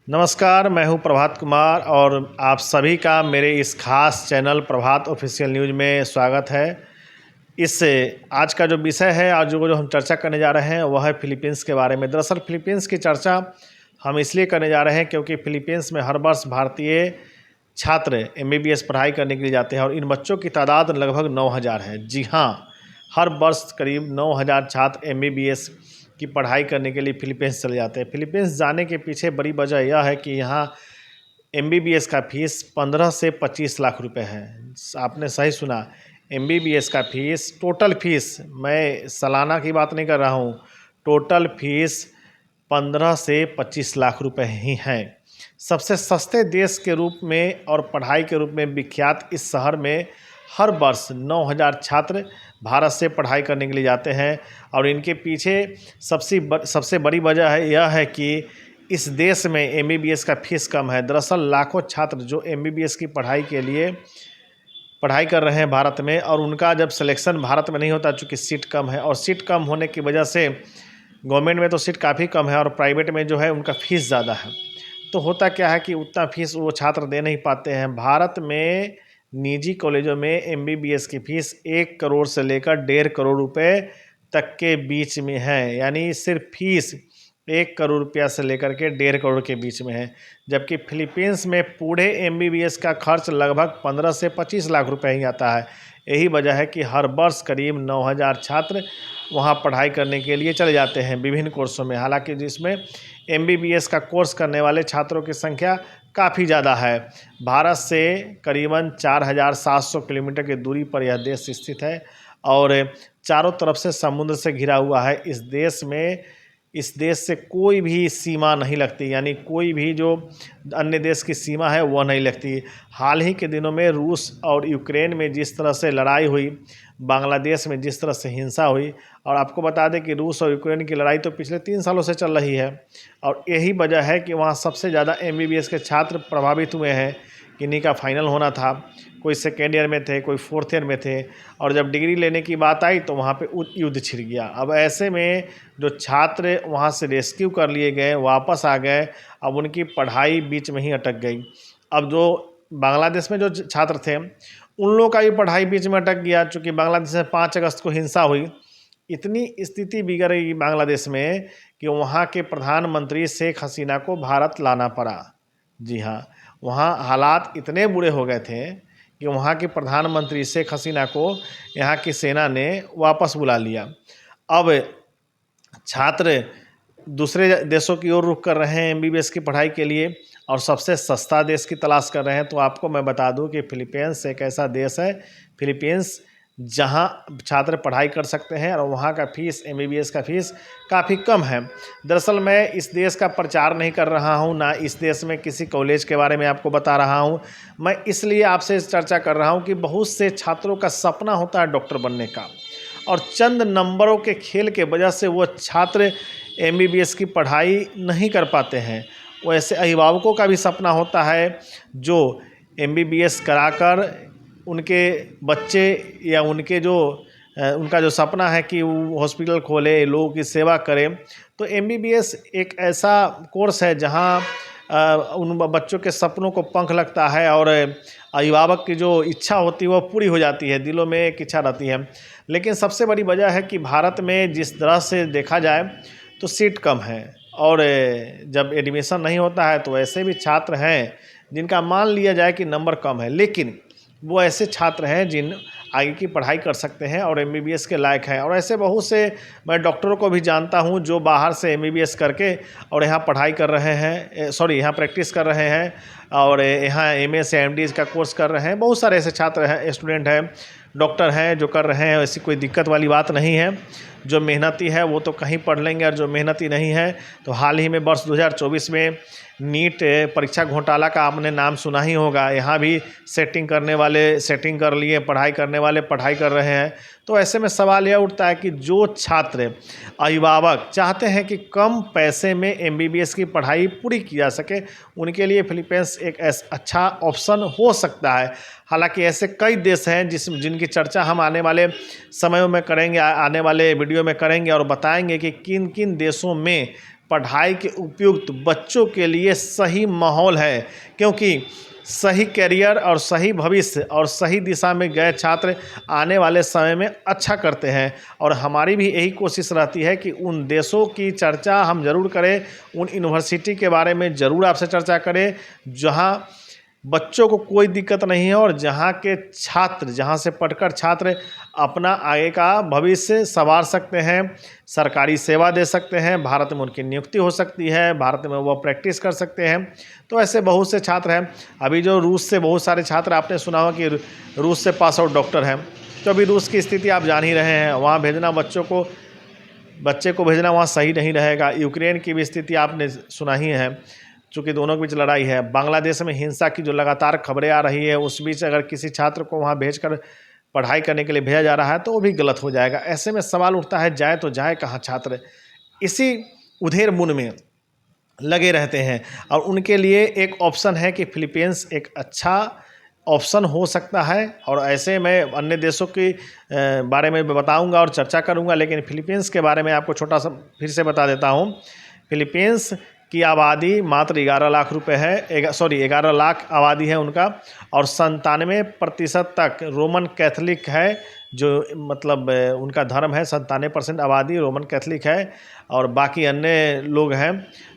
नमस्कार, मैं हूं प्रभात कुमार और आप सभी का मेरे इस खास चैनल प्रभात ऑफिशियल न्यूज़ में स्वागत है। इस आज का जो विषय है, आज जो हम चर्चा करने जा रहे हैं वह है फिलीपींस के बारे में। दरअसल फिलीपींस की चर्चा हम इसलिए करने जा रहे हैं क्योंकि फिलीपींस में हर वर्ष भारतीय छात्र एमबीबीएस पढ़ाई करने के लिए जाते हैं और इन बच्चों की तादाद लगभग 9,000 है। जी हाँ, हर वर्ष करीब 9,000 छात्र एमबीबीएस की पढ़ाई करने के लिए फिलीपींस चले जाते हैं। फिलीपींस जाने के पीछे बड़ी वजह यह है कि यहाँ एमबीबीएस का फीस 15 से 25 लाख रुपए है। आपने सही सुना, एमबीबीएस का फीस, टोटल फीस, मैं सालाना की बात नहीं कर रहा हूँ, टोटल फीस 15 से 25 लाख रुपए ही हैं। सबसे सस्ते देश के रूप में और पढ़ाई के रूप में विख्यात इस शहर में हर वर्ष 9,000 छात्र भारत से पढ़ाई करने के लिए जाते हैं और इनके पीछे सबसे बड़ी वजह है यह है कि इस देश में एमबीबीएस का फीस कम है। दरअसल लाखों छात्र जो एमबीबीएस की पढ़ाई के लिए पढ़ाई कर रहे हैं भारत में, और उनका जब सिलेक्शन भारत में नहीं होता चूँकि सीट कम है, और सीट कम होने की वजह से गवर्नमेंट में तो सीट काफ़ी कम है और प्राइवेट में जो है उनका फीस ज़्यादा है। तो होता क्या है कि उतना फीस वो छात्र दे नहीं पाते हैं। भारत में निजी कॉलेजों में एमबीबीएस की फ़ीस 1 करोड़ से लेकर 1.5 करोड़ रुपए तक के बीच में है। यानी सिर्फ फीस 1 करोड़ रुपया से लेकर के 1.5 करोड़ के बीच में है, जबकि फिलीपींस में पूरे एमबीबीएस का खर्च लगभग 15 से 25 लाख रुपए ही आता है। यही वजह है कि हर वर्ष करीब 9,000 छात्र वहाँ पढ़ाई करने के लिए चले जाते हैं विभिन्न कोर्सों में। हालांकि जिसमें एमबीबीएस का कोर्स करने वाले छात्रों की संख्या काफ़ी ज़्यादा है। भारत से करीबन 4,700 किलोमीटर की दूरी पर यह देश स्थित है और चारों तरफ से समुद्र से घिरा हुआ है। इस देश से कोई भी सीमा नहीं लगती, यानी कोई भी जो अन्य देश की सीमा है वह नहीं लगती। हाल ही के दिनों में रूस और यूक्रेन में जिस तरह से लड़ाई हुई, बांग्लादेश में जिस तरह से हिंसा हुई, और आपको बता दें कि रूस और यूक्रेन की लड़ाई तो पिछले 3 सालों से चल रही है, और यही वजह है कि वहाँ सबसे ज़्यादा एमबीबीएस के छात्र प्रभावित हुए हैं। किन्हीं का फाइनल होना था, कोई सेकेंड ईयर में थे, कोई 4th ईयर में थे, और जब डिग्री लेने की बात आई तो वहाँ पे युद्ध छिड़ गया। अब ऐसे में जो छात्र वहाँ से रेस्क्यू कर लिए गए, वापस आ गए, अब उनकी पढ़ाई बीच में ही अटक गई। अब जो बांग्लादेश में जो छात्र थे उन लोगों का भी पढ़ाई बीच में अटक गया, चूँकि बांग्लादेश में 5 अगस्त को हिंसा हुई। इतनी स्थिति बिगड़ गई बांग्लादेश में कि वहाँ के प्रधानमंत्री शेख हसीना को भारत लाना पड़ा। जी हाँ, वहाँ हालात इतने बुरे हो गए थे कि वहाँ के प्रधानमंत्री शेख हसीना को यहाँ की सेना ने वापस बुला लिया। अब छात्र दूसरे देशों की ओर रुख कर रहे हैं एमबीबीएस की पढ़ाई के लिए और सबसे सस्ता देश की तलाश कर रहे हैं। तो आपको मैं बता दूं कि फिलीपींस एक ऐसा देश है, फिलीपींस, जहां छात्र पढ़ाई कर सकते हैं और वहां का फीस, एमबीबीएस का फीस काफ़ी कम है। दरअसल मैं इस देश का प्रचार नहीं कर रहा हूं, ना इस देश में किसी कॉलेज के बारे में आपको बता रहा हूं। मैं इसलिए आपसे चर्चा कर रहा हूं कि बहुत से छात्रों का सपना होता है डॉक्टर बनने का, और चंद नंबरों के खेल के वजह से वो छात्र एमबीबीएस की पढ़ाई नहीं कर पाते हैं। वैसे अभिभावकों का भी सपना होता है जो एमबीबीएस कराकर उनके बच्चे या उनका जो सपना है कि वो हॉस्पिटल खोले, लोगों की सेवा करें। तो एमबीबीएस एक ऐसा कोर्स है जहां उन बच्चों के सपनों को पंख लगता है और अभिभावक की जो इच्छा होती है वो पूरी हो जाती है, दिलों में एक इच्छा रहती है। लेकिन सबसे बड़ी वजह है कि भारत में जिस तरह से देखा जाए तो सीट कम है, और जब एडमिशन नहीं होता है तो ऐसे भी छात्र हैं जिनका मान लिया जाए कि नंबर कम है, लेकिन वो ऐसे छात्र हैं जिन आगे की पढ़ाई कर सकते हैं और एमबीबीएस के लायक हैं। और ऐसे बहुत से मैं डॉक्टरों को भी जानता हूं जो बाहर से एमबीबीएस करके और यहाँ पढ़ाई कर रहे हैं, यहाँ प्रैक्टिस कर रहे हैं और यहाँ एमए से एमडी का कोर्स कर रहे हैं। बहुत सारे ऐसे छात्र हैं, स्टूडेंट हैं, डॉक्टर हैं जो कर रहे हैं। ऐसी कोई दिक्कत वाली बात नहीं है। जो मेहनती है वो तो कहीं पढ़ लेंगे, और जो मेहनती नहीं है तो हाल ही में वर्ष 2024 में नीट परीक्षा घोटाला का आपने नाम सुना ही होगा। यहाँ भी सेटिंग करने वाले सेटिंग कर लिए, पढ़ाई करने वाले पढ़ाई कर रहे हैं। तो ऐसे में सवाल यह उठता है कि जो छात्र, अभिभावक चाहते हैं कि कम पैसे में एमबीबीएस की पढ़ाई पूरी की जा सके, उनके लिए फिलीपींस एक अच्छा ऑप्शन हो सकता है। हालांकि ऐसे कई देश हैं जिनकी चर्चा हम आने वाले समयों में करेंगे, आने वाले वीडियो में करेंगे और बताएंगे कि किन किन देशों में पढ़ाई के उपयुक्त बच्चों के लिए सही माहौल है, क्योंकि सही करियर और सही भविष्य और सही दिशा में गए छात्र आने वाले समय में अच्छा करते हैं। और हमारी भी यही कोशिश रहती है कि उन देशों की चर्चा हम ज़रूर करें, उन यूनिवर्सिटी के बारे में ज़रूर आपसे चर्चा करें जहाँ बच्चों को कोई दिक्कत नहीं है और जहाँ के छात्र, जहाँ से पढ़कर छात्र अपना आगे का भविष्य संवार सकते हैं, सरकारी सेवा दे सकते हैं, भारत में उनकी नियुक्ति हो सकती है, भारत में वो प्रैक्टिस कर सकते हैं। तो ऐसे बहुत से छात्र हैं। अभी जो रूस से बहुत सारे छात्र, आपने सुना हो कि रूस से पास आउट डॉक्टर हैं, तो अभी रूस की स्थिति आप जान ही रहे हैं। वहाँ भेजना बच्चे को भेजना वहाँ सही नहीं रहेगा। यूक्रेन की भी स्थिति आपने सुना ही है, चूँकि दोनों के बीच लड़ाई है। बांग्लादेश में हिंसा की जो लगातार खबरें आ रही है, उस बीच अगर किसी छात्र को वहाँ भेजकर पढ़ाई करने के लिए भेजा जा रहा है तो वो भी गलत हो जाएगा। ऐसे में सवाल उठता है, जाए तो जाए कहाँ छात्र? इसी उधेड़ बुन में लगे रहते हैं। और उनके लिए एक ऑप्शन है कि फिलीपींस एक अच्छा ऑप्शन हो सकता है। और ऐसे मैं अन्य देशों के बारे में बताऊंगा और चर्चा करूंगा, लेकिन फिलीपींस के बारे में आपको छोटा सा फिर से बता देता हूं। फिलीपींस की आबादी मात्र 11 लाख रुपए है, 11 लाख आबादी है उनका, और 97% तक रोमन कैथोलिक है, जो मतलब उनका धर्म है। 97% आबादी रोमन कैथोलिक है और बाकी अन्य लोग हैं।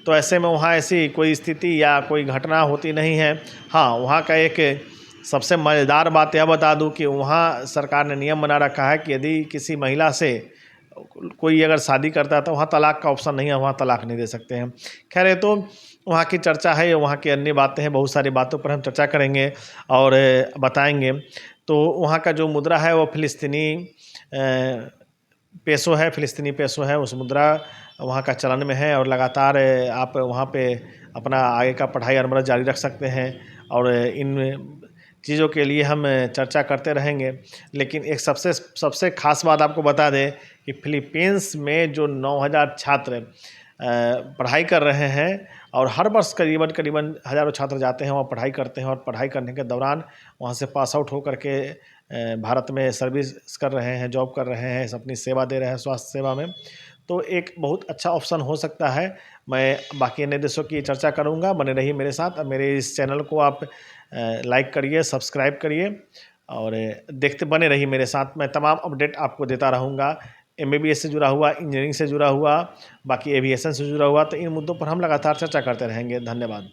तो ऐसे में वहाँ ऐसी कोई स्थिति या कोई घटना होती नहीं है। हाँ, वहाँ का एक सबसे मज़ेदार बात यह बता दूं कि वहाँ सरकार ने नियम बना रखा है कि यदि किसी महिला से कोई अगर शादी करता है तो वहाँ तलाक का ऑप्शन नहीं है, वहाँ तलाक नहीं दे सकते हैं। खैर, ये तो वहाँ की चर्चा है, वहाँ की अन्य बातें हैं, बहुत सारी बातों पर हम चर्चा करेंगे और बताएंगे। तो वहाँ का जो मुद्रा है वो फ़िलिस्तीनी पेसो है, फ़िलिस्तीनी पेसो है। उस मुद्रा वहाँ का चलन में है और लगातार आप वहाँ पे अपना आगे का पढ़ाई और जारी रख सकते हैं। और इन चीज़ों के लिए हम चर्चा करते रहेंगे। लेकिन एक सबसे ख़ास बात आपको बता दें कि फिलीपींस में जो 9000 छात्र पढ़ाई कर रहे हैं और हर वर्ष करीबन हज़ारों छात्र जाते हैं, वहाँ पढ़ाई करते हैं और पढ़ाई करने के दौरान वहाँ से पास आउट होकर के भारत में सर्विस कर रहे हैं, जॉब कर रहे हैं, अपनी सेवा दे रहे हैं स्वास्थ्य सेवा में। तो एक बहुत अच्छा ऑप्शन हो सकता है। मैं बाकी अन्य देशों की चर्चा करूंगा। बने रहिए मेरे साथ। मेरे इस चैनल को आप लाइक करिए, सब्सक्राइब करिए और देखते बने रहिए मेरे साथ। मैं तमाम अपडेट आपको देता रहूँगा, MBBS से जुड़ा हुआ, इंजीनियरिंग से जुड़ा हुआ, बाकी एविएशन से जुड़ा हुआ। तो इन मुद्दों पर हम लगातार चर्चा करते रहेंगे। धन्यवाद।